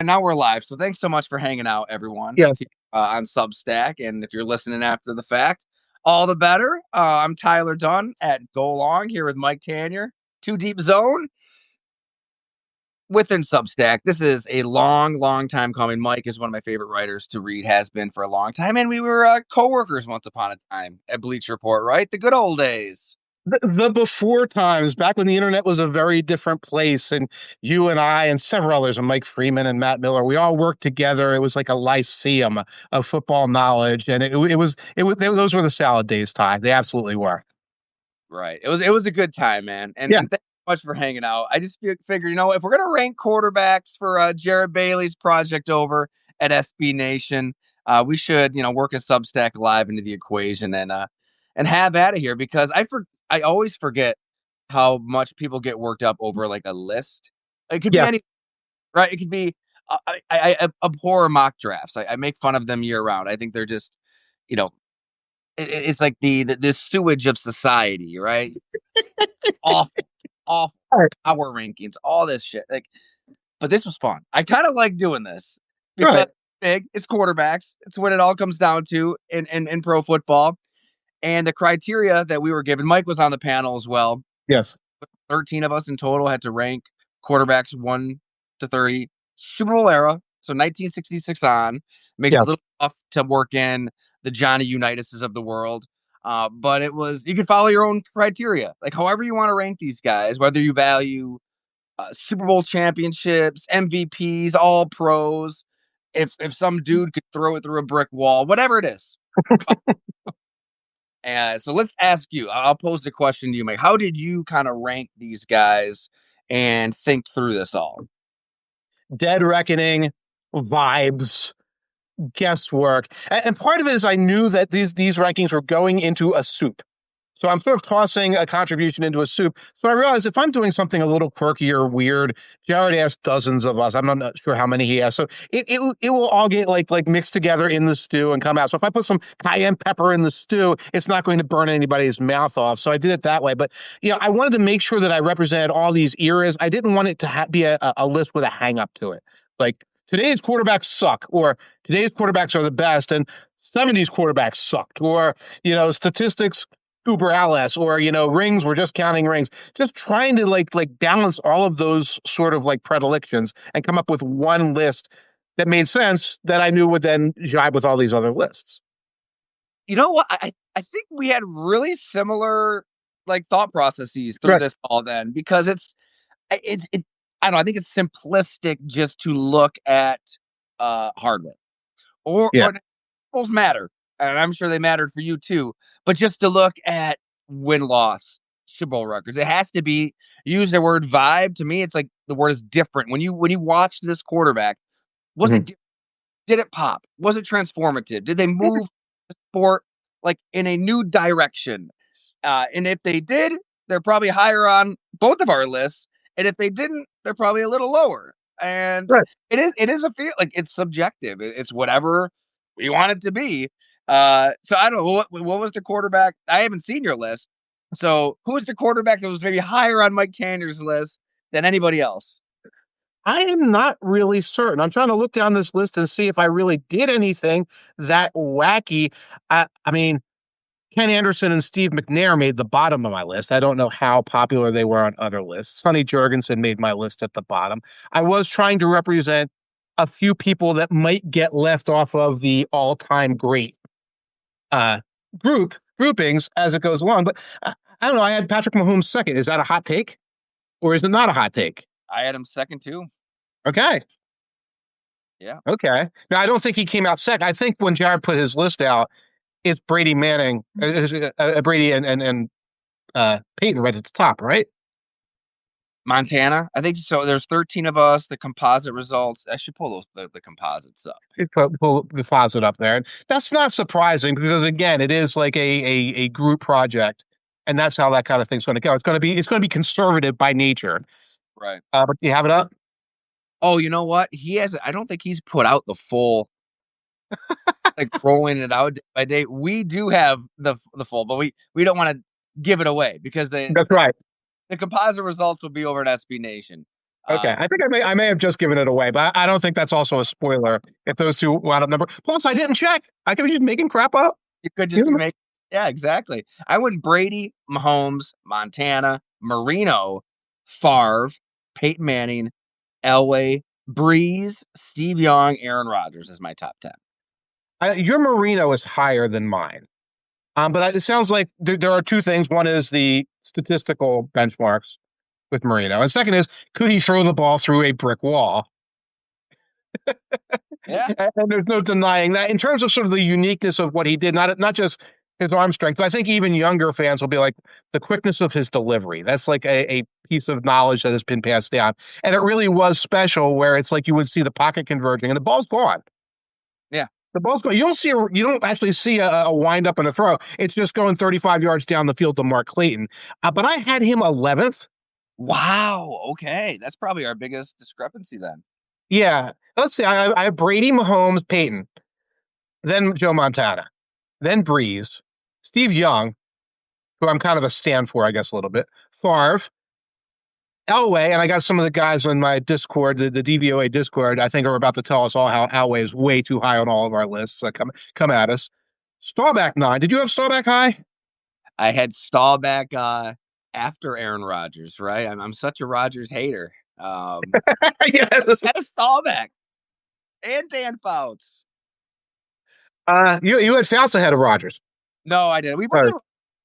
And now we're live. So thanks so much for hanging out, everyone, Yes. on Substack. And if you're listening after the fact, all the better. I'm Tyler Dunn at Go Long here with Mike Tanier, Too Deep Zone within Substack. This is a long, long time coming. Mike is one of my favorite writers to read, has been for a long time. And we were co-workers once upon a time at Bleach Report, right? The good old days. The before times, back when the internet was a very different place, and you and I and several others, and Mike Freeman and Matt Miller, we all worked together. It was like a lyceum of football knowledge, and those were the salad days, Ty. They absolutely were. Right. It was a good time, man. And Yeah, and thanks so much for hanging out. I just figured, if we're gonna rank quarterbacks for Jared Bailey's project over at SB Nation, we should, work a Substack live into the equation and have at it here because I always forget how much people get worked up over like a list. It could be yeah, any right. It could be I abhor mock drafts. I make fun of them year round. I think they're just, you know, it's like the sewage of society, right? Awful, awful all right, power rankings, all this shit. Like, but this was fun. I kind of like doing this because right. it's quarterbacks. It's what it all comes down to in pro football. And the criteria that we were given, Mike was on the panel as well. Yes, 13 of us in total had to rank quarterbacks 1 to 30, Super Bowl era. So 1966 on makes it a yes. little tough to work in the Johnny Unitises of the world. But you can follow your own criteria, like however you want to rank these guys, whether you value Super Bowl championships, MVPs, all pros. If some dude could throw it through a brick wall, whatever it is. So let's ask you. I'll pose the question to you, Mike. How did you kind of rank these guys and think through this all? Dead reckoning, vibes, guesswork, and part of it is I knew that these rankings were going into a soup. So I'm sort of tossing a contribution into a soup. So I realized if I'm doing something a little quirky or weird, Jared asked dozens of us. I'm not sure how many he asked. So it will all get like mixed together in the stew and come out. So if I put some cayenne pepper in the stew, it's not going to burn anybody's mouth off. So I did it that way. But I wanted to make sure that I represented all these eras. I didn't want it to be a list with a hang up to it. Like today's quarterbacks suck, or today's quarterbacks are the best, and 70s quarterbacks sucked, or statistics uber alles, or rings, we're just counting rings, just trying to like balance all of those sort of like predilections and come up with one list that made sense that I knew would then jibe with all these other lists. You know what? I think we had really similar like thought processes through Right. this all then because it's I don't know. I think it's simplistic just to look at hardware Yeah. or both matter, and I'm sure they mattered for you too. But just to look at win loss Super Bowl records, it has to be use the word vibe. To me, it's like the word is different. When you watch this quarterback, was Mhm. it did it pop? Was it transformative? Did they move the sport like in a new direction? And if they did, they're probably higher on both of our lists. And if they didn't, they're probably a little lower. And Right. it is a feel like it's subjective. It's whatever we want it to be. So I don't know what was the quarterback. I haven't seen your list. So who's the quarterback that was maybe higher on Mike Tanner's list than anybody else? I am not really certain. I'm trying to look down this list and see if I really did anything that wacky. I mean, Ken Anderson and Steve McNair made the bottom of my list. I don't know how popular they were on other lists. Sonny Jurgensen made my list at the bottom. I was trying to represent a few people that might get left off of the all-time great uh, groupings as it goes along. But I don't know. I had Patrick Mahomes second. Is that a hot take, or is it not a hot take? I had him second too. Okay. Yeah. Okay. Now I don't think he came out second. I think when Jared put his list out, it's Brady Manning, Brady and Peyton right at the top, right? Montana, I think so. There's 13 of us. The composite results. I should pull the composites up. You pull the faucet up there. That's not surprising because again, it is like a group project, and that's how that kind of thing's going to go. It's going to be conservative by nature. Right. But you have it up. Oh, you know what? He has. I don't think he's put out the full like rolling it out day by day. We do have the full, but we don't want to give it away because That's right. the composite results will be over at SB Nation. Okay, I think I may have just given it away, but I don't think that's also a spoiler if those two wound up number. Plus, I didn't check. I could be just making crap up. You could just You be know? making, yeah, exactly. I went Brady, Mahomes, Montana, Marino, Favre, Peyton Manning, Elway, Breeze, Steve Young, Aaron Rodgers is my top 10. Your Marino is higher than mine. But it sounds like there are two things. One is the statistical benchmarks with Marino, and second is could he throw the ball through a brick wall? Yeah. And there's no denying that. In terms of sort of the uniqueness of what he did, not just his arm strength, but I think even younger fans will be like the quickness of his delivery. That's like a piece of knowledge that has been passed down, and it really was special. Where it's like you would see the pocket converging, and the ball's gone. Yeah. The ball's going. You don't actually see a wind up and a throw. It's just going 35 yards down the field to Mark Clayton. But I had him 11th. Wow. Okay. That's probably our biggest discrepancy then. Yeah. Let's see. I have Brady, Mahomes, Peyton, then Joe Montana, then Breeze, Steve Young, who I'm kind of a stand for, I guess, a little bit, Favre, Elway, and I got some of the guys on my Discord, the DVOA Discord, I think are about to tell us all how Elway is way too high on all of our lists. So come at us. Staubach 9. Did you have Staubach high? I had Staubach after Aaron Rodgers, right? I'm such a Rodgers hater. Yes. I had Staubach and Dan Fouts. You had Fouts ahead of Rodgers. No, I didn't. We both Right.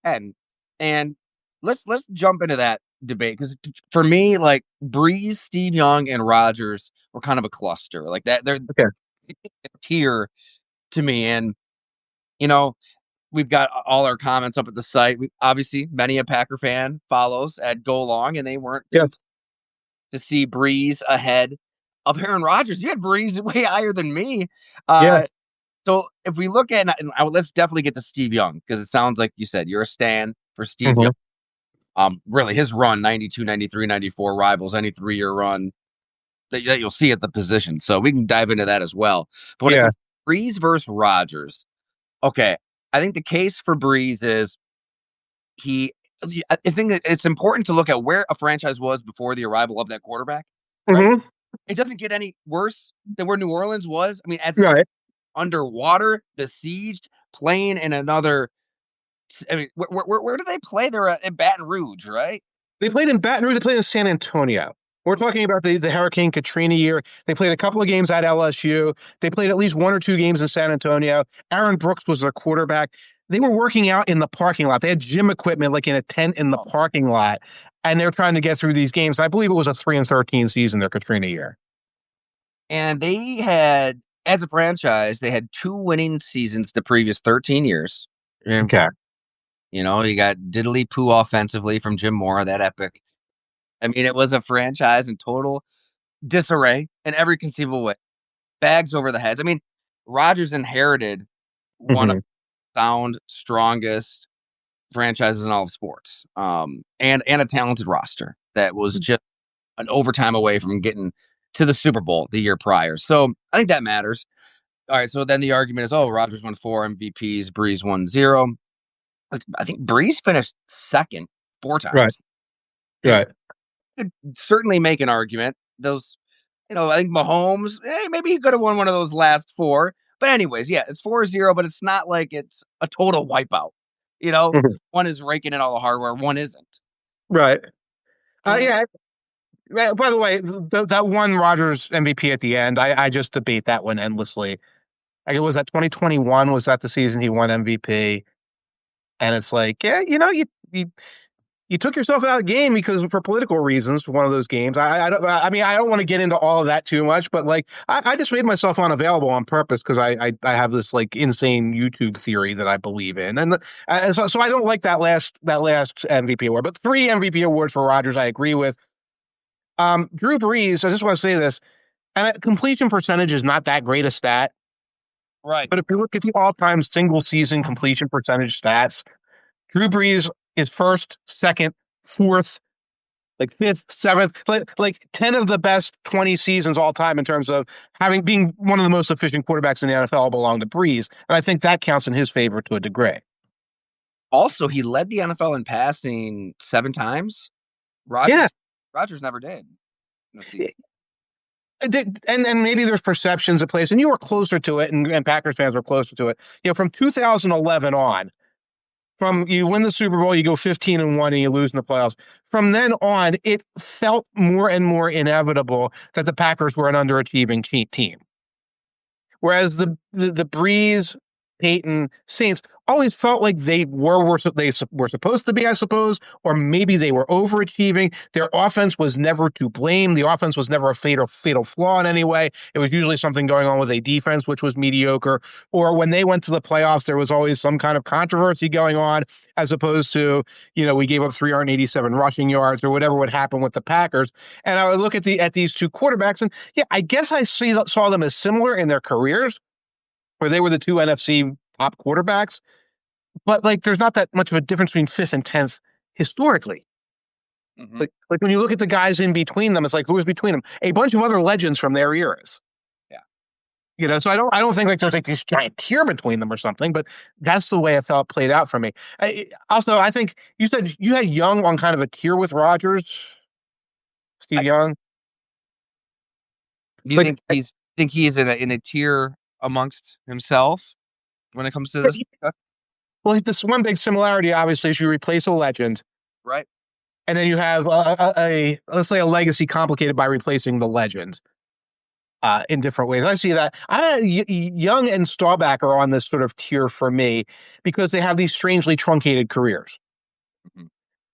had 10. And let's jump into that debate because for me, like Breeze, Steve Young, and Rodgers were kind of a cluster. Like that, they're Okay. a tier to me. And you know, we've got all our comments up at the site. Obviously, many a Packer fan follows at Go Long, and they weren't Yeah. too to see Breeze ahead of Aaron Rodgers. You had Breeze way higher than me. Yeah. So if we look at, and let's definitely get to Steve Young because it sounds like you said you're a stan for Steve Young. Mhm. Really, his run 92, 93, 94 rivals any 3-year run that you'll see at the position. So we can dive into that as well. But when it Yeah. comes to Breeze versus Rodgers, okay, I think the case for Breeze is he. I think that it's important to look at where a franchise was before the arrival of that quarterback, right? Hmm. It doesn't get any worse than where New Orleans was. I mean, as a Right. underwater, besieged, playing in another. I mean, where do they play? They're at Baton Rouge, right? They played in Baton Rouge. They played in San Antonio. We're talking about the Hurricane Katrina year. They played a couple of games at LSU. They played at least one or two games in San Antonio. Aaron Brooks was their quarterback. They were working out in the parking lot. They had gym equipment like in a tent in the parking lot, and they were trying to get through these games. I believe it was a 3-13 season, their Katrina year. And they had, as a franchise, they had 2 winning seasons the previous 13 years. And, Okay. you know, you got diddly poo offensively from Jim Mora, that epic. I mean, it was a franchise in total disarray in every conceivable way. Bags over the heads. I mean, Rodgers inherited one of Hmm. the sound, strongest franchises in all of sports, and a talented roster that was just an overtime away from getting to the Super Bowl the year prior. So I think that matters. All right, so then the argument is, oh, Rodgers won 4 MVPs, Breeze won 0. Like, I think Breeze finished second 4 Right. times. You Right. could certainly make an argument. Those, I think Mahomes, maybe he could have won one of those last 4. But anyways, yeah, it's 4-0, but it's not like it's a total wipeout. You know, Mhm. one is raking in all the hardware, one isn't. Right. And Yeah. By the way, that one Rodgers MVP at the end, I just debate that one endlessly. Like, was that 2021? Was that the season he won MVP? And it's like, yeah, you took yourself out of the game because for political reasons for one of those games. I mean, I don't want to get into all of that too much, but like, I just made myself unavailable on purpose because I have this like insane YouTube theory that I believe in, and so I don't like that last MVP award, but 3 MVP awards for Rodgers I agree with. Drew Brees, I just want to say this, and completion percentage is not that great a stat, right. but if you look at the all-time single season completion percentage stats, Drew Brees is first, second, fourth, like fifth, seventh, like 10 of the best 20 seasons all time in terms of being one of the most efficient quarterbacks in the NFL belong to Brees. And I think that counts in his favor to a degree. Also, he led the NFL in passing 7 times. Yeah. Rodgers never did. in the season. And maybe there's perceptions at place, and you were closer to it, and Packers fans were closer to it. From 2011 on, from you win the Super Bowl, you go 15-1, and you lose in the playoffs. From then on, it felt more and more inevitable that the Packers were an underachieving team. Whereas the Breeze, Peyton, Saints always felt like they were supposed to be, I suppose, or maybe they were overachieving. Their offense was never to blame. The offense was never a fatal flaw in any way. It was usually something going on with a defense, which was mediocre. Or when they went to the playoffs, there was always some kind of controversy going on, as opposed to, we gave up 387 rushing yards or whatever would happen with the Packers. And I would look at these two quarterbacks, and I guess I saw them as similar in their careers, where they were the two NFC top quarterbacks. But there's not that much of a difference between 5th and 10th historically. Mm-hmm. Like when you look at the guys in between them, it's like, who was between them? A bunch of other legends from their eras. Yeah. So I don't think there's this giant tier between them or something, but that's the way it felt played out for me. I think you said you had Young on kind of a tier with Rodgers, Steve Young. Do you think he's in a tier amongst himself when it comes to this? Well, this one big similarity, obviously, is you replace a legend, right? And then you have let's say a legacy complicated by replacing the legend in different ways. I see that. Young and Staubach are on this sort of tier for me because they have these strangely truncated careers. Mm-hmm.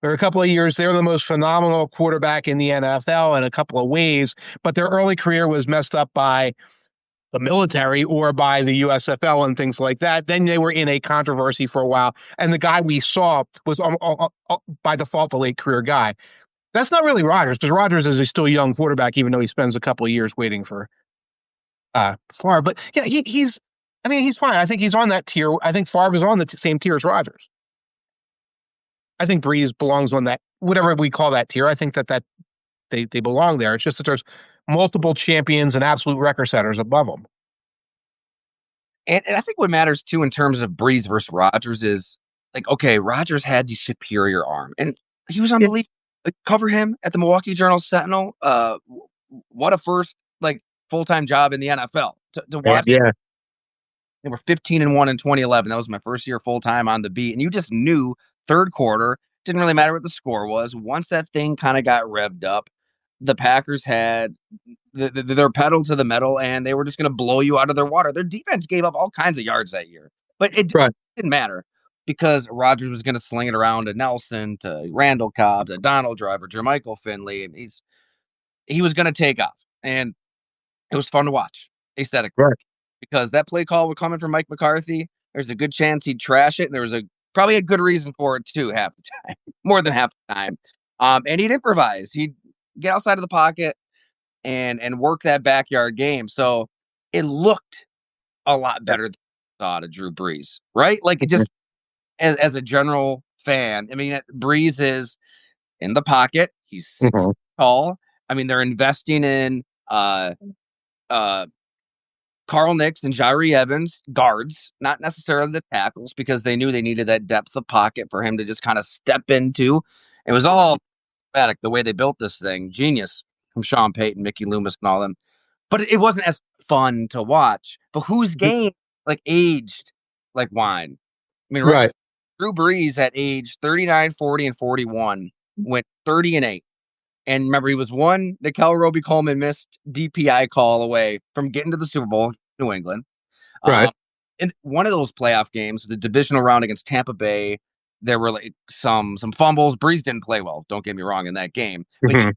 There are a couple of years, they're the most phenomenal quarterback in the NFL in a couple of ways, but their early career was messed up by the military or by the USFL and things like that. Then they were in a controversy for a while. And the guy we saw was by default the late career guy. That's not really Rodgers, because Rodgers is a still young quarterback, even though he spends a couple of years waiting for Favre. But he's fine. I think he's on that tier. I think Favre is on the same tier as Rodgers. I think Breeze belongs on that, whatever we call that tier. I think that they belong there. It's just that there's multiple champions and absolute record setters above them. And I think what matters too in terms of Breeze versus Rodgers is okay, Rodgers had the superior arm, and he was unbelievable. Cover him at the Milwaukee Journal-Sentinel. What a first full-time job in the NFL to watch. Yeah. They were 15-1 in 2011. That was my first year full-time on the beat, and you just knew third quarter didn't really matter what the score was. Once that thing kind of got revved up, the Packers had their pedal to the metal, and they were just going to blow you out of their water. Their defense gave up all kinds of yards that year, but it didn't matter because Rodgers was going to sling it around to Nelson, to Randall Cobb, to Donald Driver, Jermichael Finley. He was going to take off, and it was fun to watch aesthetically, because that play call was coming from Mike McCarthy. There's a good chance he'd trash it, and there was probably a good reason for it too, half the time, more than half the time. And he'd improvise. He'd get outside of the pocket and work that backyard game. So it looked a lot better than I saw to Drew Brees, right? It just, as a general fan, Brees is in the pocket. He's tall. They're investing in Carl Nicks and Jairi Evans, guards, not necessarily the tackles, because they knew they needed that depth of pocket for him to just kind of step into. It was all the way they built this thing. Genius from Sean Payton, Mickey Loomis, and all them. But it wasn't as fun to watch. But whose game aged like wine? Right. Drew Brees at age 39, 40, and 41 went 30-8. And remember, he was one Nickel Roby-Coleman missed DPI call away from getting to the Super Bowl, New England. Right. In one of those playoff games, the divisional round against Tampa Bay, there were some fumbles. Brees didn't play well, don't get me wrong, in that game. But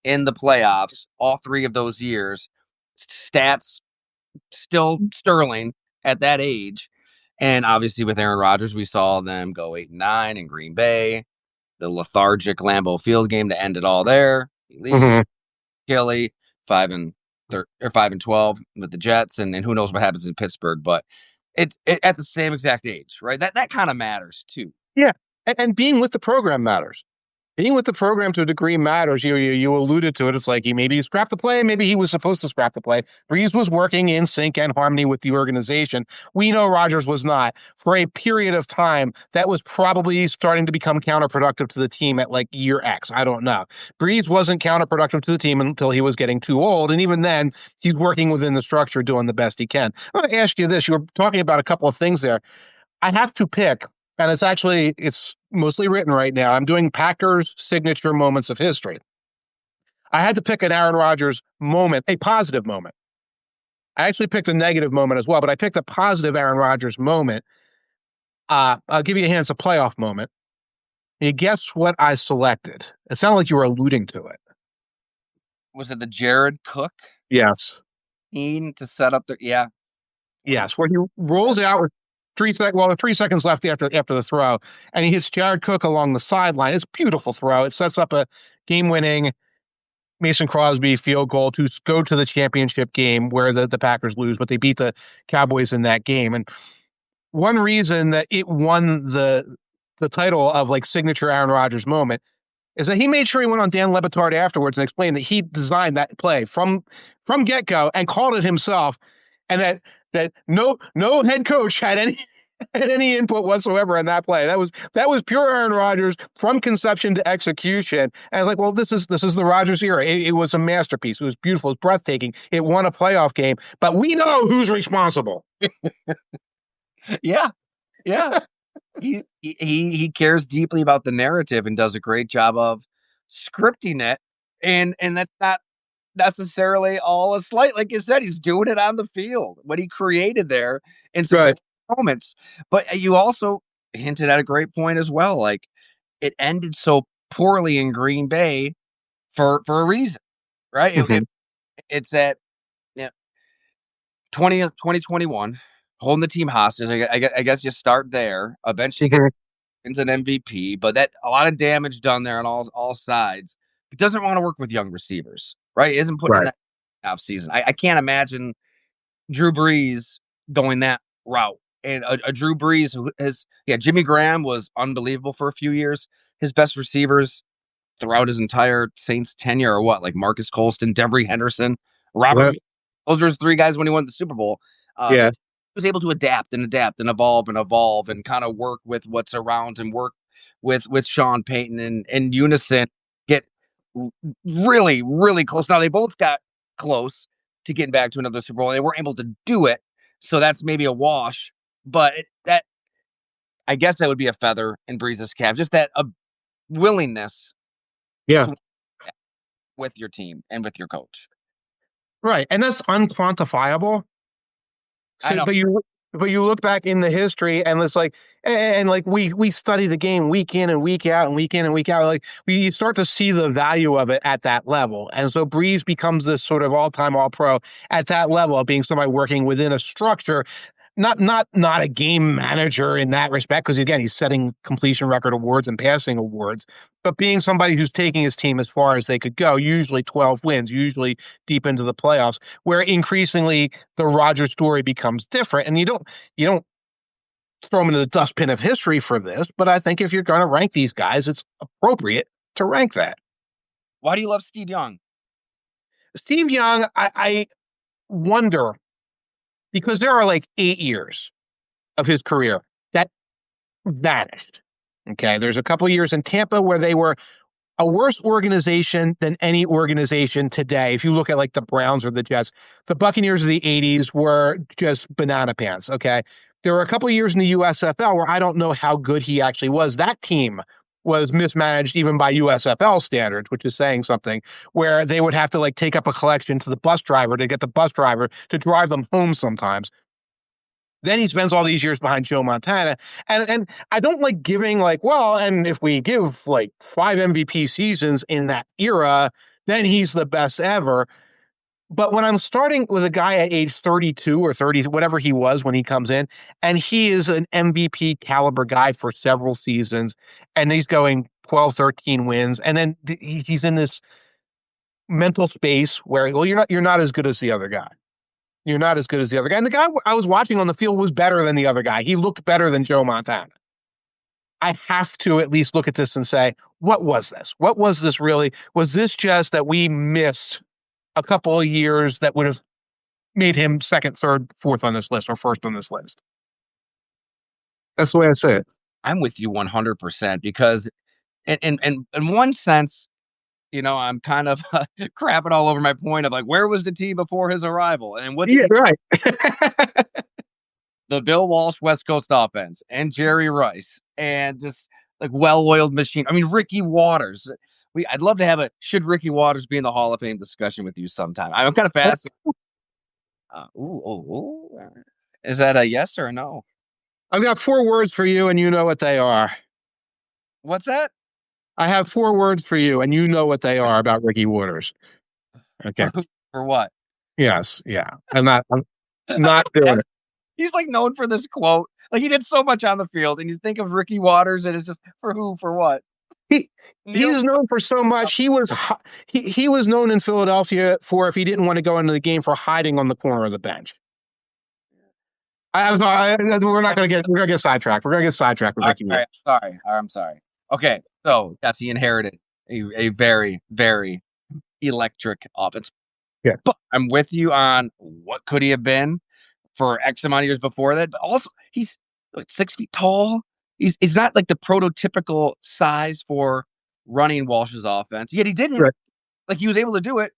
in the playoffs, all 3 of those years, stats still sterling at that age. And obviously with Aaron Rodgers, we saw them go 8-9 in Green Bay. The lethargic Lambeau Field game to end it all there. Gilly 5-12 with the Jets, and who knows what happens in Pittsburgh. But it's at the same exact age, right? That kind of matters too. Yeah, and being with the program matters. being with the program to a degree matters. You alluded to it. It's like maybe he scrapped the play, maybe he was supposed to scrap the play. Breeze was working in sync and harmony with the organization. We know Rodgers was not. For a period of time, that was probably starting to become counterproductive to the team at like year X. I don't know. Breeze wasn't counterproductive to the team until he was getting too old. And even then, he's working within the structure, doing the best he can. I want to ask you this. You were talking about a couple of things there. I have to pick, and it's mostly written right now. I'm doing Packers signature moments of history. I had to pick an Aaron Rodgers moment, a positive moment. I actually picked a negative moment as well, but I picked a positive Aaron Rodgers moment. I'll give you a hint. It's a playoff moment. You guess what I selected? It sounded like you were alluding to it. Was it the Jared Cook Yes. to set up the? Yeah. Yes, where he rolls out with 3 seconds left after the throw, and he hits Jared Cook along the sideline. It's a beautiful throw. It sets up a game-winning Mason Crosby field goal to go to the championship game where the Packers lose, but they beat the Cowboys in that game. And one reason that it won the title of like signature Aaron Rodgers moment is that he made sure he went on Dan Le Batard afterwards and explained that he designed that play from get-go and called it himself, and that no head coach had any input whatsoever in that play. That was pure Aaron Rodgers from conception to execution. And I was like, well, this is the Rodgers era. It was a masterpiece. It was beautiful. It was breathtaking. It won a playoff game. But we know who's responsible. Yeah. Yeah. He cares deeply about the narrative and does a great job of scripting it. And that's not necessarily all a slight. Like you said, he's doing it on the field. What he created there in some Right. moments. But you also hinted at a great point as well. Like it ended so poorly in Green Bay for a reason, right? Mm-hmm. It's at, you know, 2021, holding the team hostage. I guess you start there. Eventually get Mm-hmm. into an MVP, but that a lot of damage done there on all sides. He doesn't want to work with young receivers, right? He isn't putting in Right. that off season. I can't imagine Drew Brees going that route. And a Drew Brees who has, Jimmy Graham was unbelievable for a few years. His best receivers throughout his entire Saints tenure are what, like Marcus Colston, Devery Henderson, Robert. Yeah. Those were his three guys when he won the Super Bowl. Yeah. He was able to adapt and evolve and kind of work with what's around and work with Sean Payton and in unison, get really, really close. Now they both got close to getting back to another Super Bowl. They weren't able to do it, so that's maybe a wash. But that, I guess, that would be a feather in Breeze's cap. Just that willingness Yeah. to with your team and with your coach. Right. And that's unquantifiable. I So, know. but you look back in the history and it's like, and like we study the game week in and week out and week in and week out. Like you start to see the value of it at that level. And so Breeze becomes this sort of all-time all-pro at that level of being somebody working within a structure, not a game manager in that respect, because again, he's setting completion record awards and passing awards, but being somebody who's taking his team as far as they could go, usually 12 wins, usually deep into the playoffs, where increasingly the Rodgers story becomes different. And you don't throw them into the dustbin of history for this, but I think if you're going to rank these guys, it's appropriate to rank that. Why do you love Steve Young? Steve Young, I wonder, because there are like 8 years of his career that vanished. Okay. There's a couple of years in Tampa where they were a worse organization than any organization today. If you look at like the Browns or the Jets, the Buccaneers of the 80s were just banana pants. Okay. There were a couple of years in the USFL where I don't know how good he actually was. That team was mismanaged even by USFL standards, which is saying something, where they would have to like take up a collection to the bus driver to get the bus driver to drive them home sometimes. Then he spends all these years behind Joe Montana. And I don't like giving like, well, and if we give like 5 MVP seasons in that era, then he's the best ever. But when I'm starting with a guy at age 32 or 30, whatever he was when he comes in, and he is an MVP caliber guy for several seasons, and he's going 12, 13 wins, and then he's in this mental space where, well, you're not as good as the other guy. You're not as good as the other guy. And the guy I was watching on the field was better than the other guy. He looked better than Joe Montana. I have to at least look at this and say, what was this? What was this really? Was this just that we missed a couple of years that would have made him second, third, fourth on this list or first on this list? That's the way I say it. I'm with you 100% because in one sense, I'm kind of crapping all over my point of like, where was the T before his arrival? And what did Yeah, he, right. the Bill Walsh West Coast offense and Jerry Rice and just like well-oiled machine. I mean, Ricky Waters. I'd love to have a should Ricky Waters be in the Hall of Fame discussion with you sometime. I'm kind of fascinated. Is that a yes or a no? I've got 4 words for you, and you know what they are. What's that? I have 4 words for you, and you know what they are about Ricky Waters. Okay. For who? For what? Yes. Yeah. I'm not doing it. He's like known for this quote. Like he did so much on the field, and you think of Ricky Waters, and it's just for who, for what? He Neil, he's known for so much. He was known in Philadelphia for if he didn't want to go into the game for hiding on the corner of the bench. We're gonna get sidetracked. We're gonna get sidetracked with all Ricky. right, sorry, I'm sorry. Okay, so that's he inherited a very, very electric offense. Yeah. But I'm with you on what could he have been for X amount of years before that. But also, he's like 6 feet tall. He's not like the prototypical size for running Walsh's offense. Yet he didn't. Right. Like he was able to do it.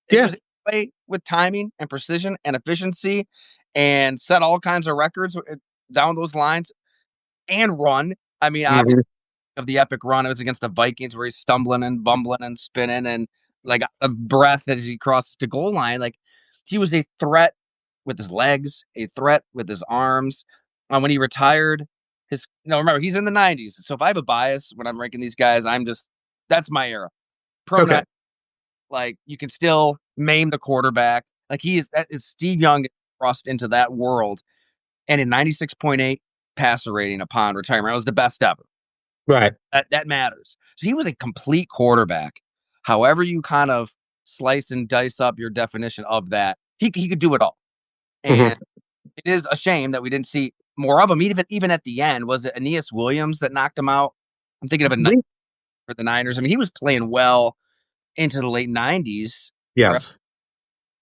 He Yeah. was able to play with timing and precision and efficiency, and set all kinds of records down those lines and run. I mean, obviously Mhm. of the epic run. It was against the Vikings where he's stumbling and bumbling and spinning and like of breath as he crosses the goal line. Like he was a threat with his legs, a threat with his arms. When he retired, remember he's in the '90s. So if I have a bias when I'm ranking these guys, that's my era. Pro Okay. night, like you can still maim the quarterback. Like that is Steve Young thrust into that world, and in 96.8 passer rating upon retirement, it was the best ever. Right. That matters. So he was a complete quarterback. However you kind of slice and dice up your definition of that, he could do it all. Mhm. And it is a shame that we didn't see more of him. Even at the end, was it Aeneas Williams that knocked him out? I'm thinking of a night for the Niners. I mean, he was playing well into the late '90s. Correct? Yes.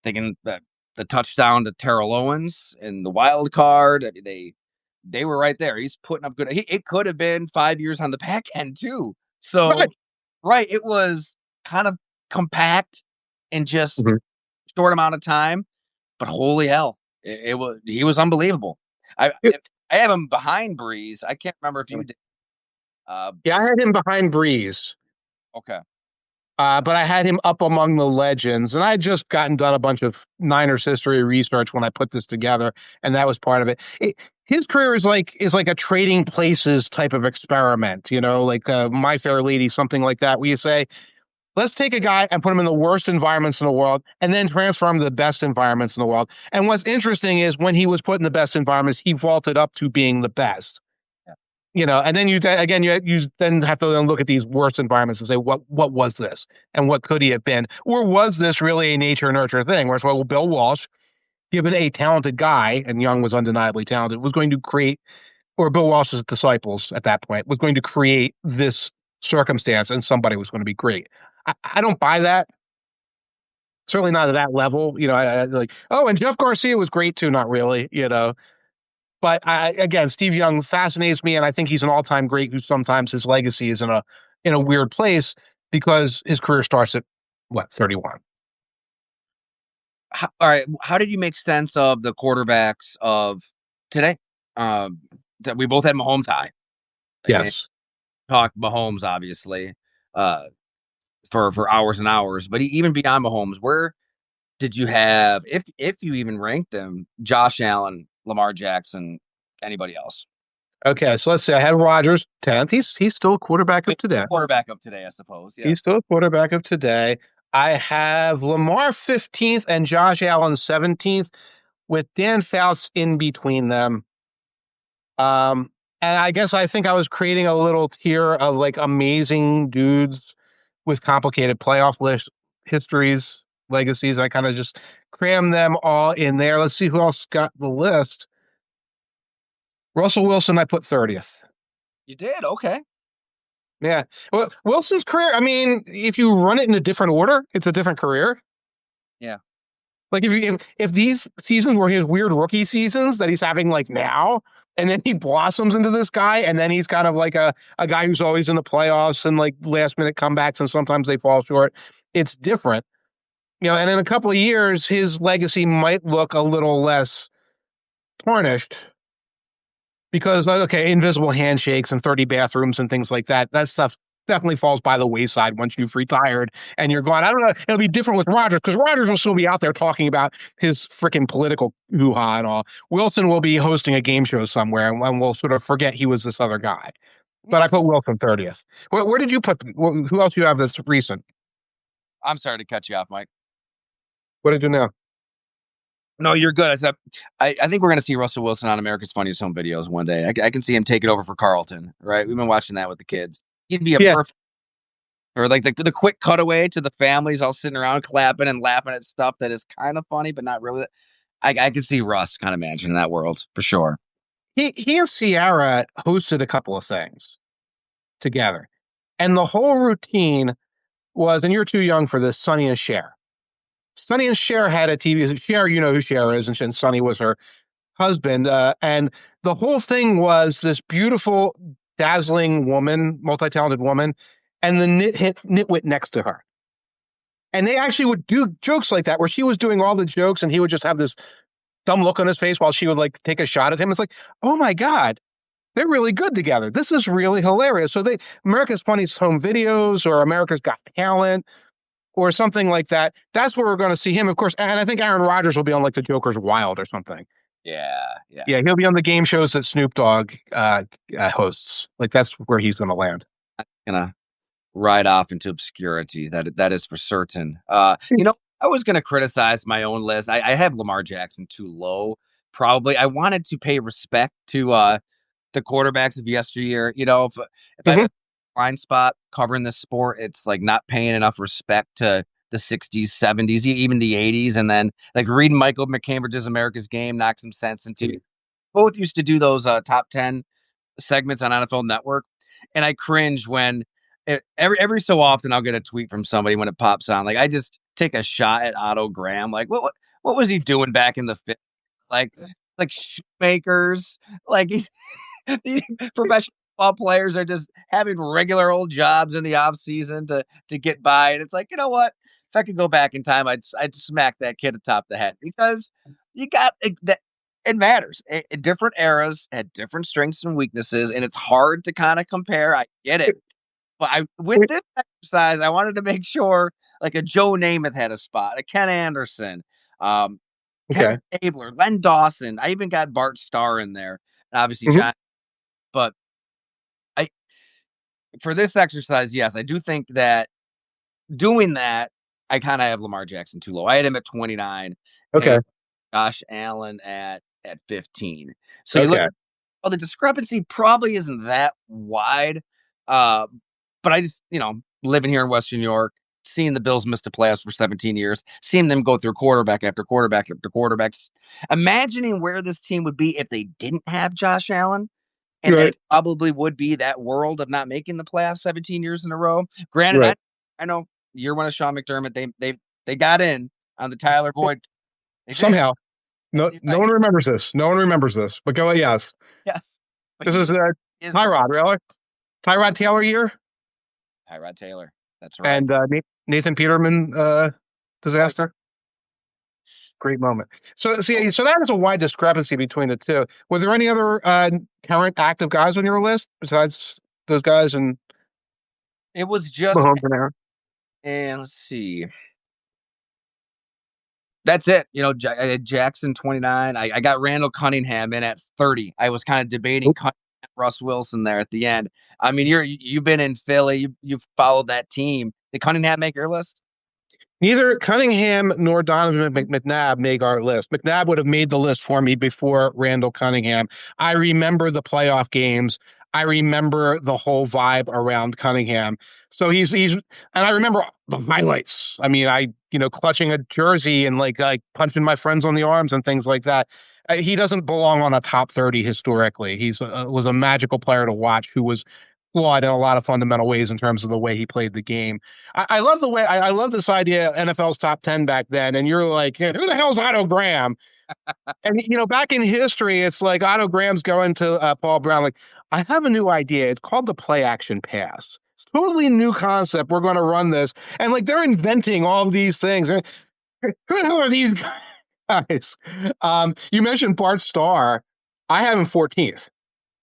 Thinking that the touchdown to Terrell Owens and the wild card. I mean, they were right there. He's putting up good. It could have been 5 years on the back end too. So Right. right, it was kind of compact in just Mhm. short amount of time, but holy hell, he was unbelievable. I Yep. I have him behind Breeze. I can't remember if you did. Uh, Yeah, I had him behind Breeze. okay, But I had him up among the legends, and I had just done a bunch of Niners history research when I put this together, and that was part of it. His career is like a trading places type of experiment, like My Fair Lady, something like that, where you say, let's take a guy and put him in the worst environments in the world, and then transfer him to the best environments in the world. And what's interesting is when he was put in the best environments, he vaulted up to being the best. yeah. And then you then have to then look at these worst environments and say, what was this, and what could he have been, or was this really a nature nurture thing? Whereas, well, Bill Walsh, given a talented guy, and Young was undeniably talented, was going to create, or Bill Walsh's disciples at that point was going to create this circumstance, and somebody was going to be great. I don't buy that. Certainly not at that level. I like, oh, and Jeff Garcia was great too. Not really. But again, Steve Young fascinates me, and I think he's an all-time great. Who sometimes his legacy is in a weird place because his career starts at 31. All right. How did you make sense of the quarterbacks of today? That we both had Mahomes high and Yes. talked Mahomes obviously uh, for hours and hours, but even beyond Mahomes, where did you have, if you even ranked them, Josh Allen, Lamar Jackson, anybody else? Okay, so let's say I had Rodgers 10th. He's still a quarterback of today. Quarterback of today, I suppose. Yeah. He's still a quarterback of today. I have Lamar 15th and Josh Allen 17th, with Dan Fouts in between them. And I think I was creating a little tier of like amazing dudes with complicated playoff list histories, legacies. I kind of just crammed them all in there. Let's see who else got the list. Russell Wilson, I put 30th. You did? Okay. Yeah. Well, Wilson's career, I mean, if you run it in a different order, it's a different career. Yeah. Like if these seasons were his weird rookie seasons that he's having like now, and then he blossoms into this guy, and then he's kind of like a guy who's always in the playoffs and like last minute comebacks, and sometimes they fall short. It's different, and in a couple of years, his legacy might look a little less tarnished because okay, invisible handshakes and 30 bathrooms and things like that. That stuff definitely falls by the wayside once you've retired and you're gone. I don't know. It'll be different with Rodgers because Rodgers will still be out there talking about his freaking political hoo-ha and all. Wilson will be hosting a game show somewhere and we'll sort of forget he was this other guy. But I put Wilson 30th. Where did you put, who else do you have that's recent? I'm sorry to cut you off, Mike. What did you know? No, you're good. I think we're going to see Russell Wilson on America's Funniest Home Videos one day. I can see him taking over for Carlton, right? We've been watching that with the kids. He'd be a Yeah, perfect, or like the quick cutaway to the families all sitting around clapping and laughing at stuff that is kind of funny, but not really. I can see Russ kind of managing that world for sure. he and Ciara hosted a couple of things together. And the whole routine was, and you're too young for this, Sonny and Cher. Sonny and Cher had a TV. Cher, you know who Cher is, and Sonny was her husband. And the whole thing was this beautiful, dazzling woman, multi-talented woman, and the nitwit next to her. And they actually would do jokes like that, where she was doing all the jokes, and he would just have this dumb look on his face while she would like take a shot at him. It's like, oh my god, they're really good together. This is really hilarious. So America's Funniest Home Videos or America's Got Talent or something like that. That's where we're going to see him, of course. And I think Aaron Rodgers will be on like the Joker's Wild or something. Yeah, yeah. Yeah, he'll be on the game shows that Snoop Dogg hosts. Like that's where he's going to land. Gonna ride off into obscurity. That is for certain. I was gonna criticize my own list. I have Lamar Jackson too low. Probably, I wanted to pay respect to the quarterbacks of yesteryear. If I have Mm-hmm. a blind spot covering this sport, it's like not paying enough respect to the 60s, 70s, even the 80s, and then like reading Michael McCambridge's America's Game knocked some sense into. Both used to do those top 10 segments on NFL Network, and I cringe when every so often I'll get a tweet from somebody when it pops on. Like I just take a shot at Otto Graham. Like what was he doing back in the 50s? Like shoemakers. Like these professional football players are just having regular old jobs in the off season to get by, and it's like, you know what? If I could go back in time, I'd smack that kid atop the head because you got that. It matters. Different eras had different strengths and weaknesses, and it's hard to kind of compare. I get it, but with this exercise, I wanted to make sure like a Joe Namath had a spot, a Ken Anderson, um, Kevin Okay. Stabler, Len Dawson. I even got Bart Starr in there, and obviously Mm-hmm. John. But I for this exercise, yes, I do think that doing that, I kind of have Lamar Jackson too low. I had him at 29, Okay. and Josh Allen at 15. So you look, Okay. well, the discrepancy probably isn't that wide. Uh, but I just, living here in Western New York, seeing the Bills miss the playoffs for 17 years, seeing them go through quarterback after quarterback after quarterbacks, imagining where this team would be if they didn't have Josh Allen. And they Right. probably would be that world of not making the playoffs 17 years in a row. Granted, Right. I know year one of Sean McDermott, they got in on the Tyler Boyd. They did. Somehow, no, You're no right. one remembers this. No one remembers this. But go, yes, Yes. But this he is is the Tyrod, really. Tyrod Taylor year Tyrod Taylor. That's right. and Nathan Peterman Right. disaster. Great moment. So see, so that is a wide discrepancy between the two. Were there any other current active guys on your list besides those guys and It was just, Mahomes and Aaron? and let's see. That's it. I had Jackson 29. I got Randall Cunningham in at 30. I was kind of debating Cunningham, Russ Wilson there at the end. I mean, you've been in Philly. You've followed that team. Did Cunningham make your list? Neither Cunningham nor Donovan McNabb make our list. McNabb would have made the list for me before Randall Cunningham. I remember the playoff games. I remember the whole vibe around Cunningham. So he's and I remember the highlights. I mean, clutching a jersey and like punching my friends on the arms and things like that. He doesn't belong on a top 30 historically. He's was a magical player to watch who was flawed in a lot of fundamental ways in terms of the way he played the game. I love the way I love this idea NFL's top 10 back then. And you're like, who the hell's Otto Graham? And back in history, it's like Otto Graham's going to Paul Brown, like, I have a new idea. It's called the play action pass. It's totally new concept. We're going to run this, and like they're inventing all these things. Who the hell are these guys? You mentioned Bart Starr. I have him 14th.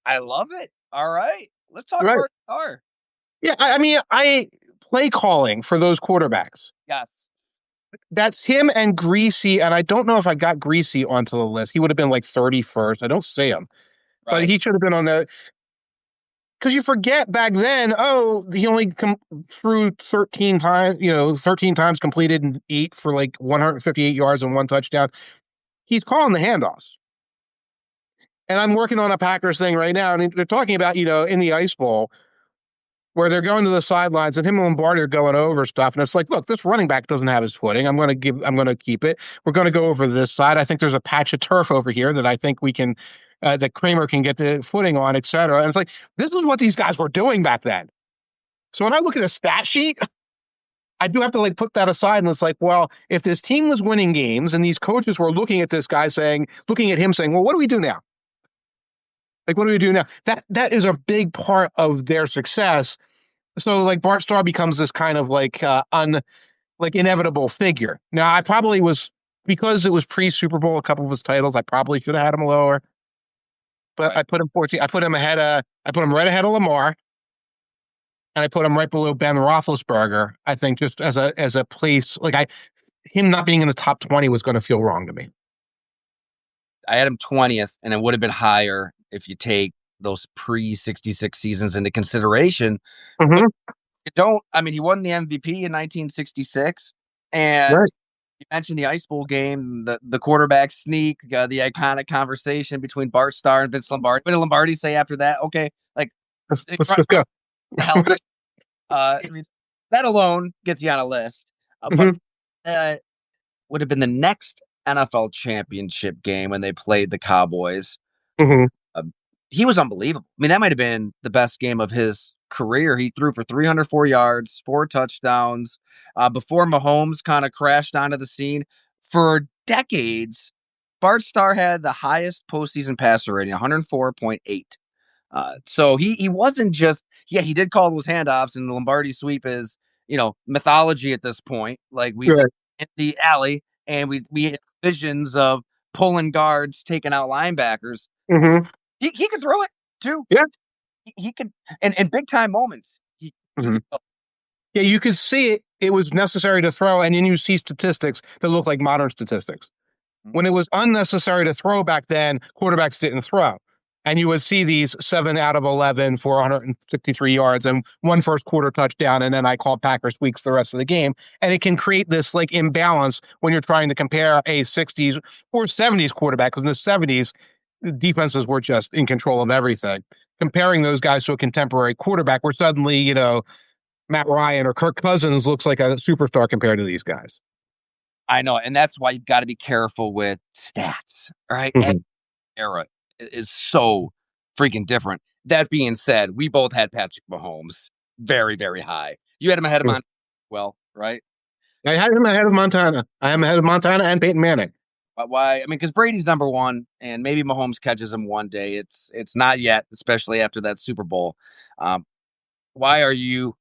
I love it. All right, let's talk Right? Bart Starr. Yeah. I mean, I play calling for those quarterbacks. Yes. That's him and Greasy, and I don't know if I got Greasy onto the list. He would have been like 31st. I don't see him, but Right. he should have been on there. Because you forget back then, he only threw 13 times, 13 times completed and 8 for like 158 yards and 1 touchdown. He's calling the handoffs. And I'm working on a Packers thing right now, and they're talking about, in the Ice Bowl, where they're going to the sidelines and him and Lombardi are going over stuff. And it's like, look, this running back doesn't have his footing. I'm going to keep it. We're going to go over this side. I think there's a patch of turf over here that I think we can, that Kramer can get the footing on, et cetera. And it's like, this is what these guys were doing back then. So when I look at a stat sheet, I do have to like put that aside. And it's like, well, if this team was winning games and these coaches were looking at this guy looking at him saying, well, what do we do now? Like, what do we do now? That is a big part of their success. So like Bart Starr becomes this kind of like inevitable figure. Now I probably was, because it was pre Super Bowl, a couple of his titles, I probably should have had him lower, but Right. I put him 14. I put him right ahead of Lamar, and I put him right below Ben Roethlisberger. I think just as a place, like him not being in the top 20 was going to feel wrong to me. I had him 20th, and it would have been higher if you take those pre-66 seasons into consideration. But Mm-hmm. you don't. I mean, he won the MVP in 1966, and Right. you mentioned the Ice Bowl game, the quarterback sneak, the iconic conversation between Bart Starr and Vince Lombardi. What did Lombardi say after that? Okay, like Let's go. the hell. I mean, that alone gets you on a list. But Mm-hmm. would have been the next NFL championship game when they played the Cowboys. Mm-hmm. Uh, he was unbelievable. I mean, that might have been the best game of his career. He threw for 304 yards, 4 touchdowns. Before Mahomes kind of crashed onto the scene, for decades, Bart Starr had the highest postseason passer rating, 104.8. So he wasn't just, yeah, he did call those handoffs, and the Lombardi sweep is, mythology at this point. Like, we Right. in the alley, and we had visions of pulling guards, taking out linebackers. Mm-hmm. He could throw it too. Yeah. He could, and big time moments. He Mm-hmm. could go. Yeah, you could see it. It was necessary to throw, and then you see statistics that look like modern statistics. When it was unnecessary to throw back then, quarterbacks didn't throw. And you would see these 7 out of 11 for 163 yards and 1 first quarter touchdown. And then I call Packers weeks the rest of the game. And it can create this like imbalance when you're trying to compare a 60s or 70s quarterback. Because in the 70s, the defenses were just in control of everything. Comparing those guys to a contemporary quarterback where suddenly, Matt Ryan or Kirk Cousins looks like a superstar compared to these guys. I know, and that's why you've got to be careful with stats, right? Mhm. Era is so freaking different. That being said, we both had Patrick Mahomes very, very high. You had him ahead of Montana, well, right? I had him ahead of Montana. I am ahead of Montana and Peyton Manning. But why? I mean, because Brady's number one, and maybe Mahomes catches him one day. It's not yet, especially after that Super Bowl. Um, why are you,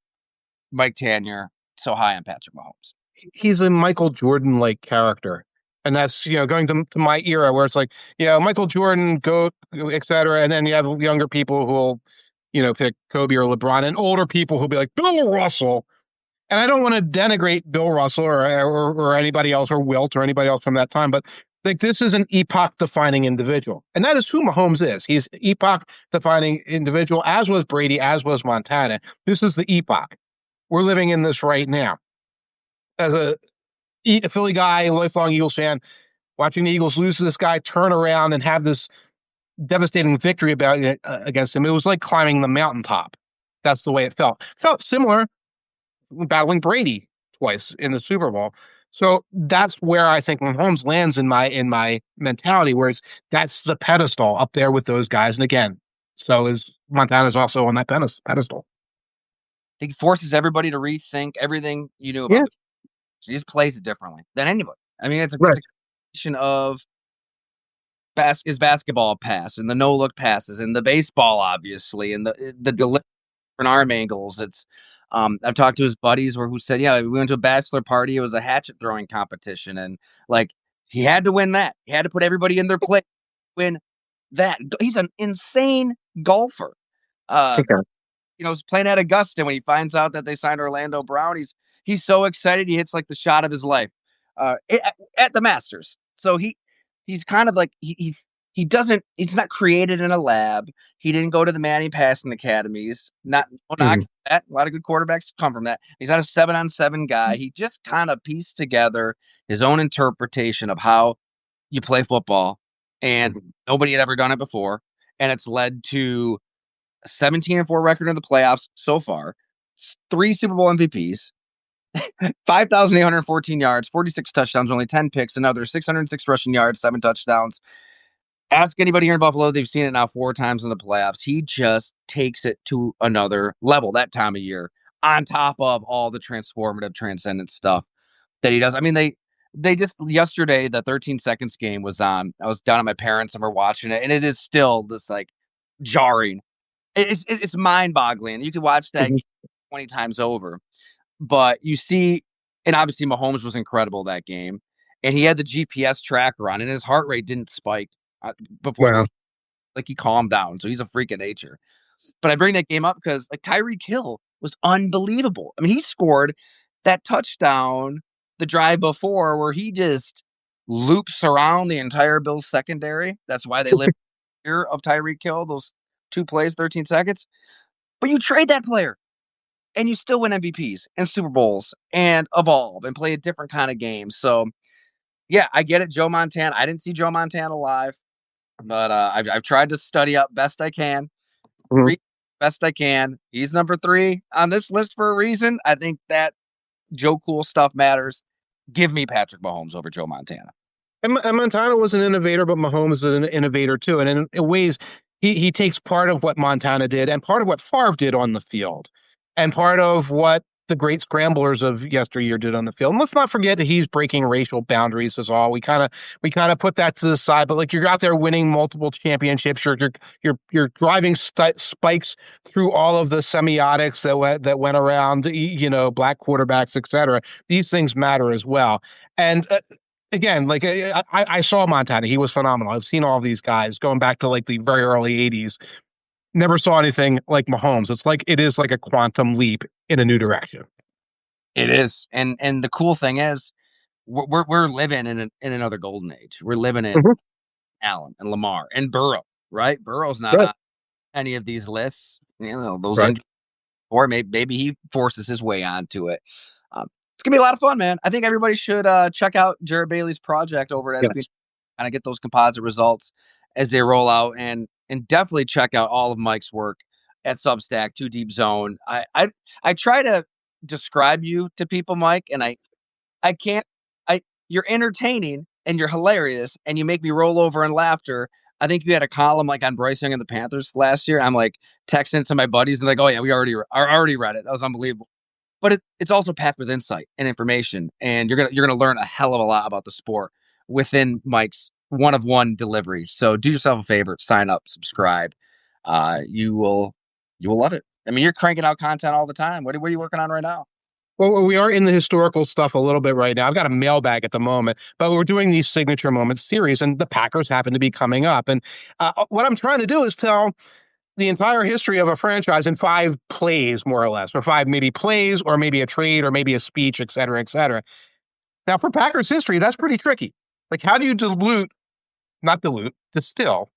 Mike Tanier, so high on Patrick Mahomes? He's a Michael Jordan like character. And that's, going to my era where it's like, Michael Jordan, GOAT, et cetera. And then you have younger people who will, pick Kobe or LeBron, and older people who'll be like, Bill Russell. And I don't want to denigrate Bill Russell or anybody else, or Wilt or anybody else from that time, but like, this is an epoch-defining individual. And that is who Mahomes is. He's epoch-defining individual, as was Brady, as was Montana. This is the epoch. We're living in this right now. As a Philly guy, a lifelong Eagles fan, watching the Eagles lose to this guy, turn around and have this devastating victory against him, it was like climbing the mountaintop. That's the way it felt. Felt similar battling Brady twice in the Super Bowl. So that's where I think Mahomes lands in my mentality, whereas that's the pedestal up there with those guys. And again, so is Montana's also on that pedestal. I think he forces everybody to rethink everything you knew Yeah, about the. He just plays it differently than anybody. I mean, it's right. a combination of his basketball pass and the no look passes and the baseball, obviously, and the delivery different arm angles. It's I've talked to his buddies who said, yeah, we went to a bachelor party. It was a hatchet throwing competition, and like he had to win that. He had to put everybody in their place, win that. He's an insane golfer. Uh, Okay. was playing at Augusta when he finds out that they signed Orlando Brown. He's so excited. He hits like the shot of his life at the Masters. So he's kind of like he doesn't he's not created in a lab. He didn't go to the Manning passing academies. Not no knock Mhm. at that. A lot of good quarterbacks come from that. He's not a 7-on-7 guy. He just kind of pieced together his own interpretation of how you play football, and Mhm. nobody had ever done it before. And it's led to a 17-4 record in the playoffs so far, 3 Super Bowl MVPs, 5,814 yards, 46 touchdowns, only 10 picks, another 606 rushing yards, 7 touchdowns. Ask anybody here in Buffalo, they've seen it now 4 times in the playoffs. He just takes it to another level that time of year, on top of all the transformative, transcendent stuff that he does. I mean, they just yesterday, the 13 seconds game was on. I was down at my parents and we're watching it, and it is still this like jarring. It's mind boggling. You could watch that Mhm. 20 times over, but you see, and obviously Mahomes was incredible that game, and he had the GPS tracker on, and his heart rate didn't spike before the Wow. like he calmed down. So he's a freak of nature. But I bring that game up because like Tyreek Hill was unbelievable. I mean, he scored that touchdown the drive before where he just loops around the entire Bills secondary. That's why they live here of Tyreek Hill. Those 2 plays, 13 seconds. But you trade that player and you still win MVPs and Super Bowls and evolve and play a different kind of game. So yeah, I get it. Joe Montana. I didn't see Joe Montana live, but I've tried to study up best I can, Mhm. read best I can. He's number 3 on this list for a reason. I think that Joe Cool stuff matters. Give me Patrick Mahomes over Joe Montana. And Montana was an innovator, but Mahomes is an innovator too. And in ways, he takes part of what Montana did and part of what Favre did on the field, and part of what the great scramblers of yesteryear did on the field. And let's not forget that he's breaking racial boundaries as all. We kind of put that to the side. But like you're out there winning multiple championships, you're driving spikes through all of the semiotics that went around, black quarterbacks, etc. These things matter as well. And again, like I saw Montana. He was phenomenal. I've seen all these guys going back to like the very early 80s. Never saw anything like Mahomes. It is like a quantum leap in a new direction. It is, and the cool thing is, we're living in another golden age. We're living in Mhm. Allen and Lamar and Burrow, right? Burrow's not Right. on any of these lists. Those Right. injuries, or maybe he forces his way onto it. It's gonna be a lot of fun, man. I think everybody should check out Jared Bailey's project over at SB, Yes. kind of get those composite results as they roll out, and definitely check out all of Mike's work at Substack, Too Deep Zone. I try to describe you to people, Mike, and I can't. I You're entertaining and you're hilarious and you make me roll over in laughter. I think you had a column like on Bryce Young and the Panthers last year. I'm like texting to my buddies and like, oh yeah, we already read it. That was unbelievable. But it's also packed with insight and information, and you're gonna learn a hell of a lot about the sport within Mike's one of one delivery. So do yourself a favor, sign up, subscribe. You will love it. I mean, you're cranking out content all the time. What are you working on right now? Well, we are in the historical stuff a little bit right now. I've got a mailbag at the moment, but we're doing these signature moments series, and the Packers happen to be coming up. And what I'm trying to do is tell the entire history of a franchise in 5 plays, more or less, or 5 maybe plays, or maybe a trade, or maybe a speech, et cetera, et cetera. Now, for Packers history, that's pretty tricky. Like, how do you not dilute, distill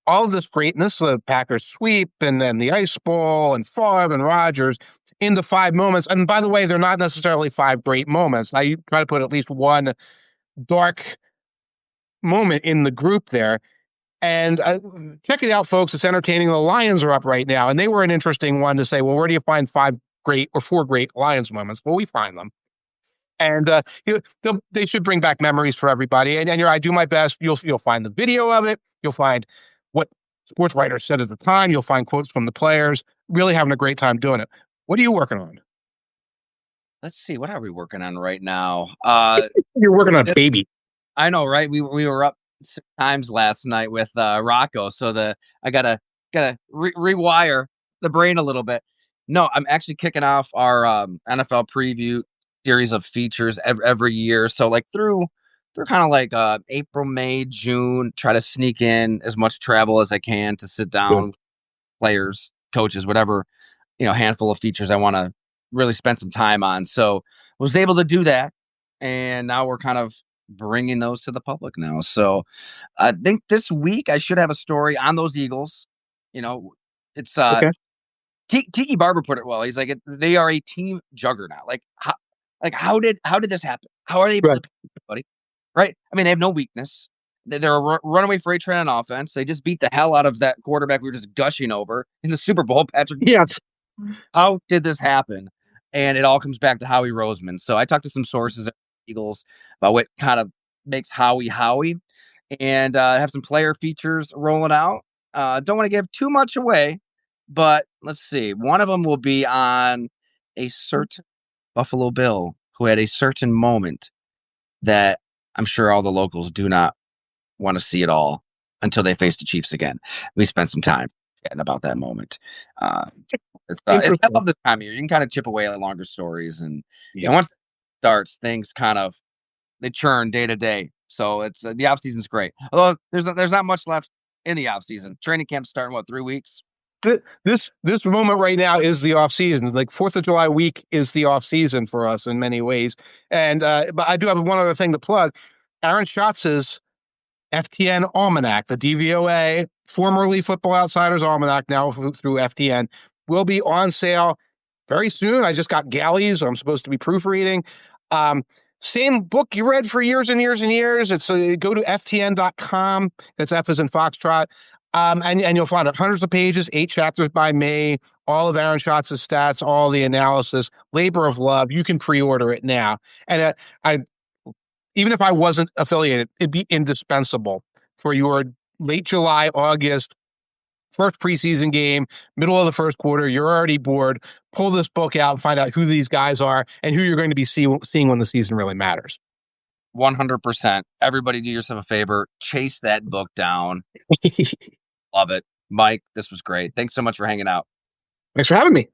all of this greatness, the Packers sweep and then the Ice Bowl and Favre and Rodgers into 5 moments? And by the way, they're not necessarily 5 great moments. I try to put at least one dark moment in the group there. And check it out, folks. It's entertaining. The Lions are up right now, and they were an interesting one to say, well, where do you find five great or four great Lions moments? Well, we find them. And they should bring back memories for everybody. And I do my best. You'll find the video of it. You'll find what sports writers said at the time. You'll find quotes from the players. Really having a great time doing it. What are you working on? Let's see, what are we working on right now? You're working on Baby. I know, right? We were up 6 times last night with Rocco, so I gotta rewire the brain a little bit. No, I'm actually kicking off our NFL preview series of features every year. So like through kind of like April, May, June, try to sneak in as much travel as I can to sit Good. down, players, coaches, whatever, handful of features I want to really spend some time on. So was able to do that, and now we're kind of bringing those to the public now. So I think this week I should have a story on those Eagles. You know, it's Okay. Tiki Barber put it well. He's like, they are a team juggernaut. How did this happen? How are they able Right. to beat everybody? Right? I mean, they have no weakness. They're a runaway freight train on offense. They just beat the hell out of that quarterback we were just gushing over in the Super Bowl, Patrick. Yes. How did this happen? And it all comes back to Howie Roseman. So I talked to some sources at Eagles about what kind of makes Howie, and have some player features rolling out. Don't want to give too much away, but let's see. One of them will be on a certain Buffalo Bill who had a certain moment that I'm sure all the locals do not want to see it all until they face the Chiefs again. We spent some time chatting about that moment. Uh, I Interesting. love this time of year. You can kind of chip away at longer stories, and Yeah. once it starts, things kind of they churn day to day. So it's the off season's great. Although there's not much left in the off season. Training camp's starting what 3 weeks. This moment right now is the off season. Like Fourth of July week is the off season for us in many ways. And but I do have one other thing to plug. Aaron Schatz's FTN Almanac, the DVOA, formerly Football Outsiders Almanac, now through FTN, will be on sale very soon. I just got galleys. So I'm supposed to be proofreading. Um, Same book you read for years and years and years. It's go to ftn.com. That's F as in Foxtrot. And you'll find it hundreds of pages, 8 chapters by me, all of Aaron Schatz's stats, all the analysis, labor of love. You can pre-order it now. And I even if I wasn't affiliated, it'd be indispensable for your late July, August, first preseason game, middle of the first quarter. You're already bored. Pull this book out and find out who these guys are and who you're going to be seeing when the season really matters. 100%. Everybody, do yourself a favor. Chase that book down. Love it, Mike. This was great. Thanks so much for hanging out. Thanks for having me.